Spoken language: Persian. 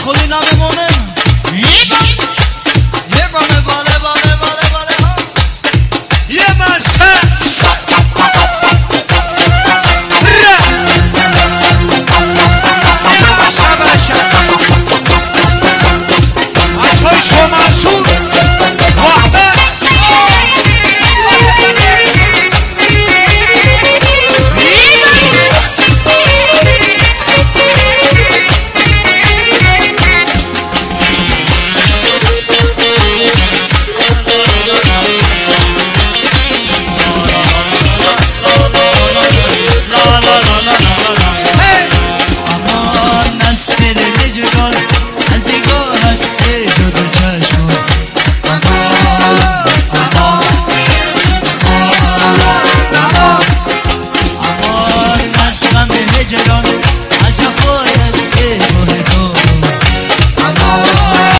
کلی نمیمونه یه بانه باله باله باله باله ها یه مشه شو منصور وحده امان از دل جگال از نگاهت ای دو چشم امان از غم هجران